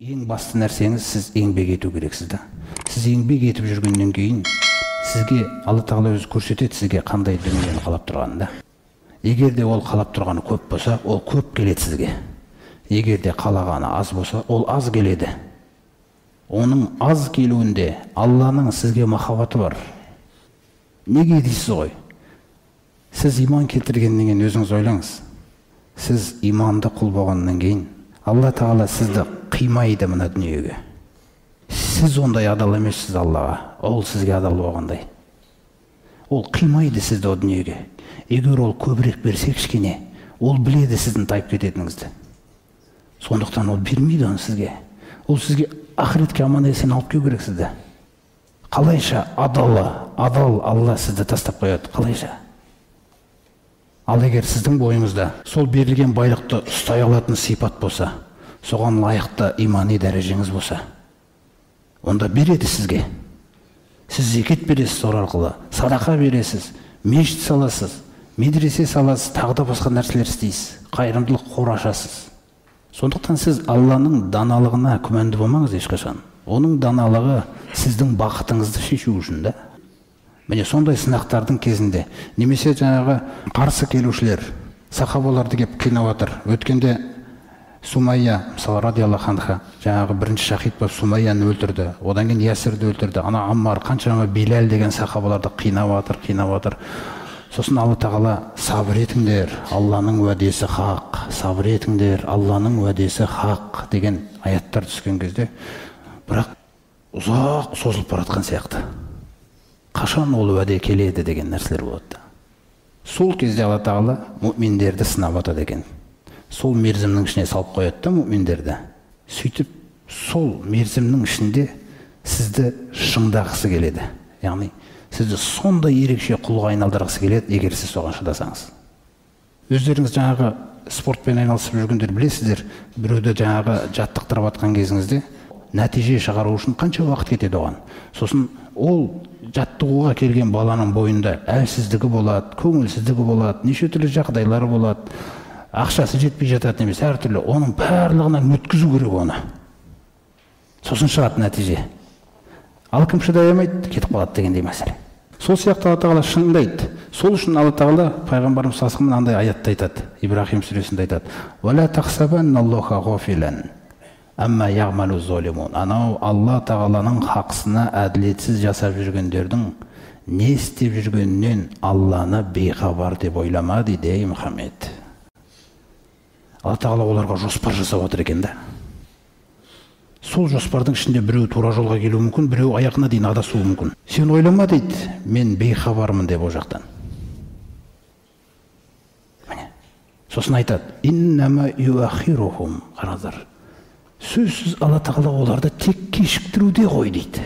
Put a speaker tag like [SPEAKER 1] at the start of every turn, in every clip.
[SPEAKER 1] Ең басты нәрсеңіз сіз еңбек ету керексіз да. Сіз еңбек етіп жүргеннен кейін сізге Алла Тағала өзі көрсетеді сізге қандай дүниені қалап тұрғанын да. Егер де ол қалап тұрғаны көп болса, ол көп келеді сізге. Егер де қалағаны аз болса, ол аз келеді. Оның аз келуінде Алланың сізге махаббаты бар. Неге дейсіз ғой? Сіз иман келтіргеннен кейін өзіңіз ойлаңыз. Сіз иманды құл болғаннан кейін Алла Тағала сізді қимайды мына дүниеге. Сіз ондай адал емессіз Аллаға, ол сізге адал болғандай. Ол қимайды сізді о дүниеге. Егер ол көбірек берсе кішкене, ол біледі сіздің тайып кететініңізді. Сондықтан ол бермейді оны сізге. Ол сізге ақыретке аман есен алып келу керек сізді. Қалайша адал Алла сізді тастап қояды, қалайша? Ал егер сіздің бойыңызда сол берілген байлықты ұстай алатын сипат болса, соған лайықты имани дәрежеңіз болса, онда береді сізге. Сіз зекет бересіз сол арқылы, садақа бересіз, мешіт саласыз, медресе саласыз, тағы да басқа нәрселер істейсіз, қайырымдылық қор ашасыз. Сондықтан сіз Алланың даналығына күмәнді болмаңыз ешқашан. Оның даналығы сіздің бақытыңызды шешу үшін да. Міне сондай сынақтардың кезінде немесе жаңағы қарсы келушілер сахабаларды кеп қинап жатыр. Өткенде Сумайя, мысалы радиаллаху анха, жаңағы бірінші шахид болып Сумайяны өлтірді. Одан кейін Ясирді өлтірді. Ана Аммар, қаншама Билал деген сахабаларды қинап жатыр. Сосын Алла Тағала сабыр етіңдер, Алланың уәдесі хақ, сабыр етіңдер, Алланың уәдесі хақ деген аяттар түскен кезде, бірақ ұзақ созылып баратқан сияқты. Қашан ол уәде келеді деген нәрселер болады. Сол кезде Алла Тағала мүминдерді сынап атады екен. Сол мерзімнің ішіне салып қояды да мүминдерді. Сөйтіп, сол мерзімнің ішінде сізді шыңдағысы келеді. Яғни, сізді сондай ерекше құлға айналдырғысы келеді, егер сіз соған шыдасаңыз. Өздеріңіз жаңағы спортпен айналысып жүргендер білесіздер, біреуді жаңағы жаттықтырып атқан кезіңізде нәтиже шығару үшін қанша уақыт кетеді оған. Сосын ол жаттығуға келген баланың бойында әлсіздігі болады, көңілсіздігі болады, неше түрлі жағдайлары болады, ақшасы жетпей жататын емес, әртүрлі. Оның барлығынан өткізу керек оны. Сосын шығады нәтиже. Ал кім шыдай алмайды, кетіп қалады дегендей мәселе. Сол сияқты Алла Тағала шыңдайды. Сол үшін Алла Тағала пайғамбарымыз саллаллаху алейхи андай аятты айтады. Ибрахим сүресінде айтады: "Вала тахсабанналлаха ғафилан амма яғмалу золимун." Анау Алла Тағаланың хақысына әділетсіз жасап жүргендердің не істеп жүргенінен Алланы бейхабар деп ойлама дейді ей Мұхаммед. Алла Тағала оларға жоспар жасап отыр екен да. Сол жоспардың ішінде біреу тура жолға келуі мүмкін, біреу аяғына дейін адасуы мүмкін. Сен ойлама дейді, мен бейхабармын деп о жақтан. Сосын айтады: "Иннама юахирухум", қараңыздар. Сөзсіз Алла Тағала оларды тек кешіктіруде ғой дейді.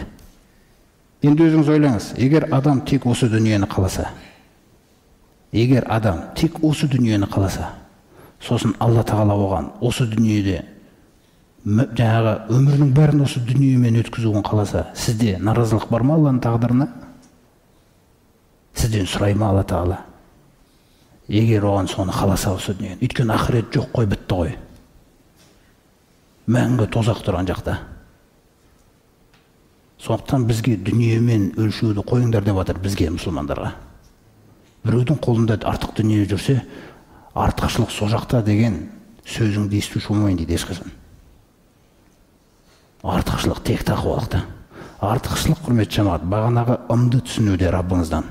[SPEAKER 1] Енді өзіңіз ойлаңыз, егер адам тек осы дүниені қаласа, сосын Алла Тағала оған осы дүниеде жаңағы өмірінің бәрін осы дүниемен өткізуін қаласа, сізде наразылық бар ма Алланың тағдырына? Сізден сұрай ма Алла Тағала? Егер оған соны қаласа осы дүниені, өйткені ақырет жоқ қой, бітті ғой. Мәңгі тозақ тұрған жақта. Сондықтан бізге дүниемен өлшеуді қойыңдар деп жатыр бізге, мұсылмандарға. Біреудің қолында артық дүние жүрсе, артықшылық сол жақта деген сөзіңді естуші болмайын дейді ешқашан. Артықшылық тек тақуалықта. Артықшылық, құрметті жамағат, бағанағы ымды түсінуде Раббыңыздан.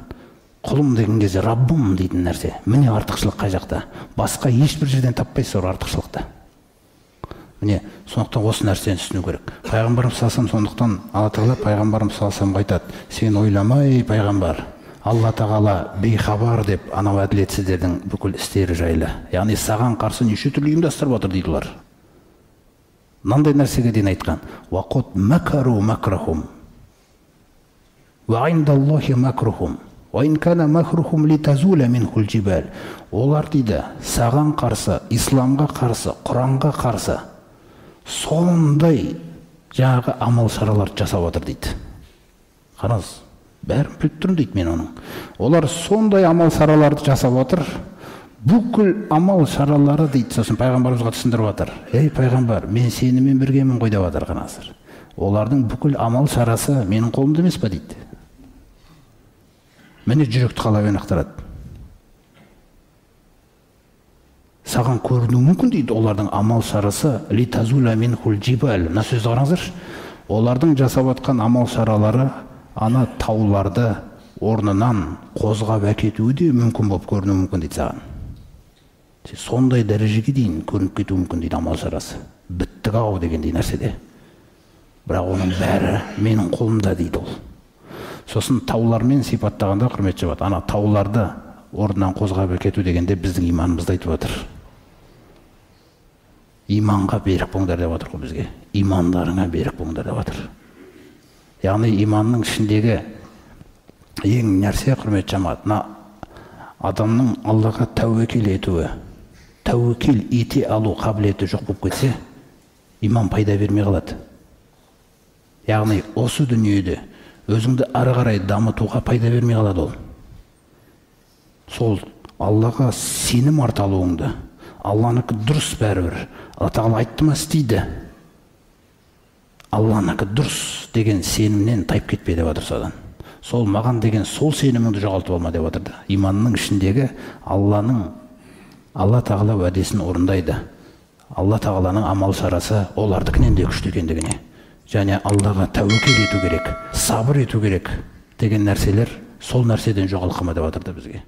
[SPEAKER 1] Құлым деген кезде Раббым дейтін нәрсе. Міне артықшылық қай жақта. Басқа ешбір жерден таппайсыз ол артықшылықты. Міне, сондықтан осы нәрсені түсіну керек. Пайғамбарымыз салсам, сондықтан Алла Тағала пайғамбарымыз салсам айтады: "Сен ойламай, пайғамбар, Алла Тағала бейхабар деп анау әділетсіздердің бүкіл істері жайлы. Яғни саған қарсы неше түрлі ұйымдастырып отыр" дейді олар. Мынандай нәрсеге дейін айтқан: "Вақот макару макрахум. Ва индаллахи макрухум. Ва ин кана макрухум литазула минхул джибал." Олар дейді, саған қарсы, исламға қарсы, Құранға қарсы сондай жаңағы амал шаралар жасап отыр дейді. Қараңыз, бәрін біліп тұрмын дейді мен оның. Олар сондай амал шараларды жасап отыр, бүкіл амал шаралары дейді. Сосын пайғамбарымызға түсіндіріп жатыр. Ей пайғамбар, мен сенімен біргемін ғой деп жатыр қазір. Олардың бүкіл амал шарасы менің қолымда емес па дейді. Міне жүректі қалауын ақтарады. Саған көрінуі мүмкін дейді, олардың амал шарасы литазула минхул джибал. Мына сөзді қараңыздаршы. Олардың жасап жатқан амал шаралары ана тауларды орнынан қозғап әкетуі де мүмкін болып көрінуі мүмкін дейді саған. Сондай дәрежеге дейін көрініп кетуі мүмкін дейді амал шарасы. Біттік ау дегендей нәрседе. Бірақ оның бәрі менің қолымда дейді ол. Сосын таулармен сипаттағанда құрметті жабат, ана тауларды орнынан қозғап әкету дегенде біздің иманымызды айтып отыр. Иманға берік болыңдар деп отыр ғой бізге. Имандарыңа берік болыңдар деп отыр. Яғни иманның ішіндегі ең нәрсе құрметті жамағат, адамның Аллаға тәуекел етуі, тәуекел ете алу қабілеті жоқ болып кетсе, иман пайда бермей қалады. Яғни осы дүниеде өзіңді ары қарай дамытуға пайда бермей қалады ол. Сол Аллаға сенім арта алуыңды, Алланыкі дұрыс бәрібір. Алла тағала айтты ма істейді. Алланыкі дұрыс деген сенімнен тайып кетпе деп жатыр содан. Сол маған деген сол сеніміңді жоғалтып алма деп жатыр. Иманның ішіндегі Алла тағала уәдесін орындайды. Алла тағаланың амал шарасы олардікінен де күшті екендігіне. Және Аллаға тәуекел ету керек, сабыр ету керек деген нәрселер сол нәрседен жоғалқыма деп жатыр бізге.